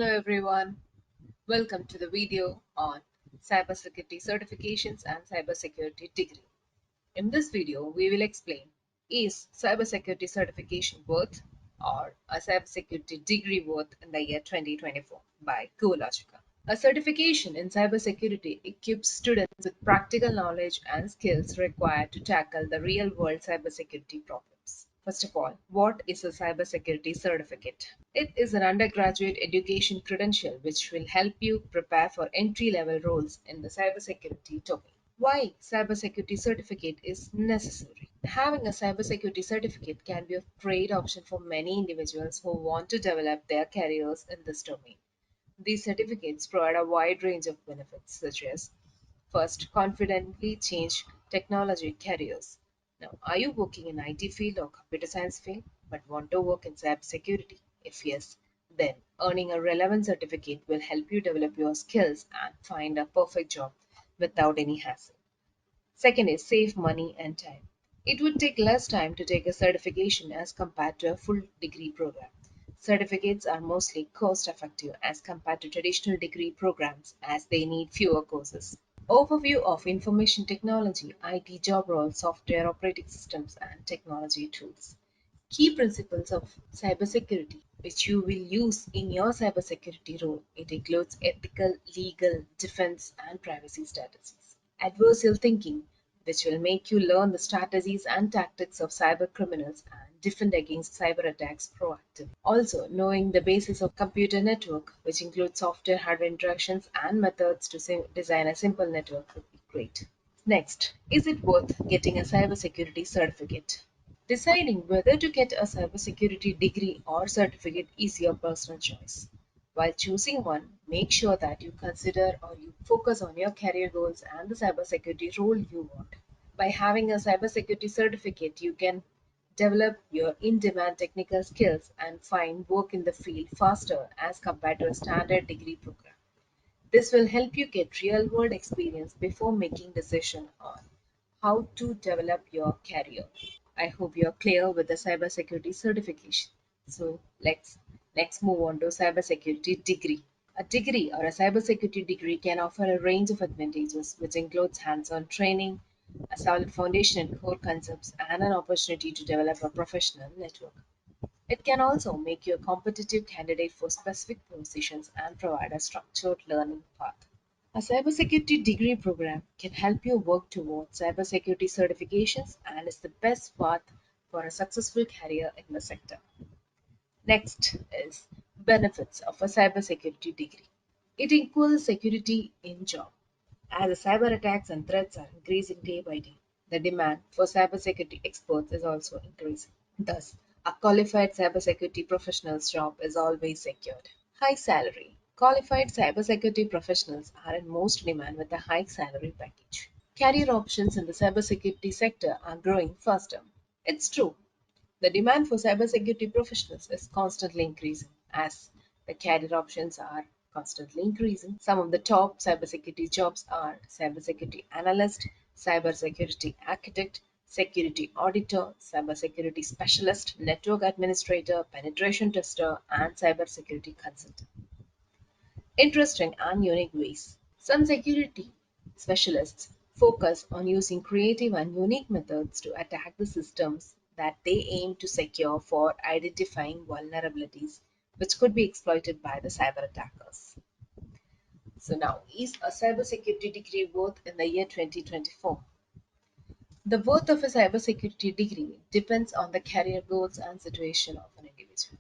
Hello everyone, welcome to the video on Cybersecurity Certifications and Cybersecurity Degree. In this video, we will explain, is Cybersecurity Certification worth or a Cybersecurity Degree worth in the year 2024 by GoLogica. A certification in cybersecurity equips students with practical knowledge and skills required to tackle the real-world cybersecurity problems. First of all, what is a cybersecurity certificate? It is an undergraduate education credential which will help you prepare for entry-level roles in the cybersecurity domain. Why cybersecurity certificate is necessary? Having a cybersecurity certificate can be a great option for many individuals who want to develop their careers in this domain. These certificates provide a wide range of benefits, such as first, confidently change technology careers. Now, are you working in IT field or computer science field but want to work in cybersecurity? If yes, then earning a relevant certificate will help you develop your skills and find a perfect job without any hassle. Second is save money and time. It would take less time to take a certification as compared to a full degree program. Certificates are mostly cost effective as compared to traditional degree programs as they need fewer courses. Overview of information technology, IT job roles, software operating systems, and technology tools. Key principles of cybersecurity, which you will use in your cybersecurity role. It includes ethical, legal, defense, and privacy strategies. Adversarial thinking, which will make you learn the strategies and tactics of cyber criminals and defend against cyber attacks proactively. Also, knowing the basis of computer network, which includes software hardware interactions and methods to design a simple network, would be great. Next, is it worth getting a cybersecurity certificate? Deciding whether to get a cybersecurity degree or certificate is your personal choice. While choosing one, make sure that you consider or you focus on your career goals and the cybersecurity role you want. By having a cybersecurity certificate, you can develop your in demand technical skills and find work in the field faster as compared to a standard degree program. This will help you get real world experience before making decision on how to develop your career. I hope you're clear with the cybersecurity certification. So let's move on to cybersecurity degree. A degree or a cybersecurity degree can offer a range of advantages, which includes hands-on training, a solid foundation in core concepts, and an opportunity to develop a professional network. It can also make you a competitive candidate for specific positions and provide a structured learning path. A cybersecurity degree program can help you work towards cybersecurity certifications and is the best path for a successful career in the sector. Next is benefits of a cybersecurity degree. It equals security in job. As the cyber attacks and threats are increasing day by day, the demand for cybersecurity experts is also increasing. Thus, a qualified cybersecurity professional's job is always secured. High salary. Qualified cybersecurity professionals are in most demand with a high salary package. Career options in the cybersecurity sector are growing faster. It's true. The demand for cybersecurity professionals is constantly increasing as the career options are constantly increasing. Some of the top cybersecurity jobs are cybersecurity analyst, cybersecurity architect, security auditor, cybersecurity specialist, network administrator, penetration tester, and cybersecurity consultant. Interesting and unique ways. Some security specialists focus on using creative and unique methods to attack the systems that they aim to secure for identifying vulnerabilities which could be exploited by the cyber attackers. So now, is a cybersecurity degree worth in the year 2024? The worth of a cybersecurity degree depends on the career goals and situation of an individual.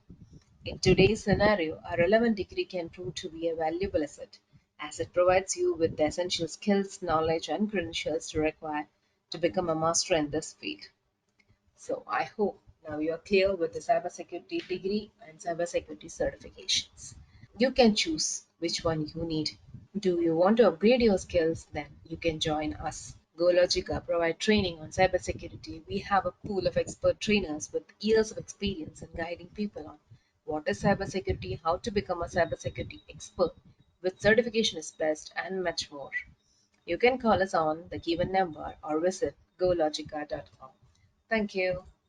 In today's scenario, a relevant degree can prove to be a valuable asset as it provides you with the essential skills, knowledge, and credentials to require to become a master in this field. So I hope now you are clear with the cybersecurity degree and cybersecurity certifications. You can choose which one you need. Do you want to upgrade your skills? Then you can join us. GoLogica provide training on cybersecurity. We have a pool of expert trainers with years of experience in guiding people on what is cybersecurity, how to become a cybersecurity expert, which certification is best, and much more. You can call us on the given number or visit gologica.com. Thank you.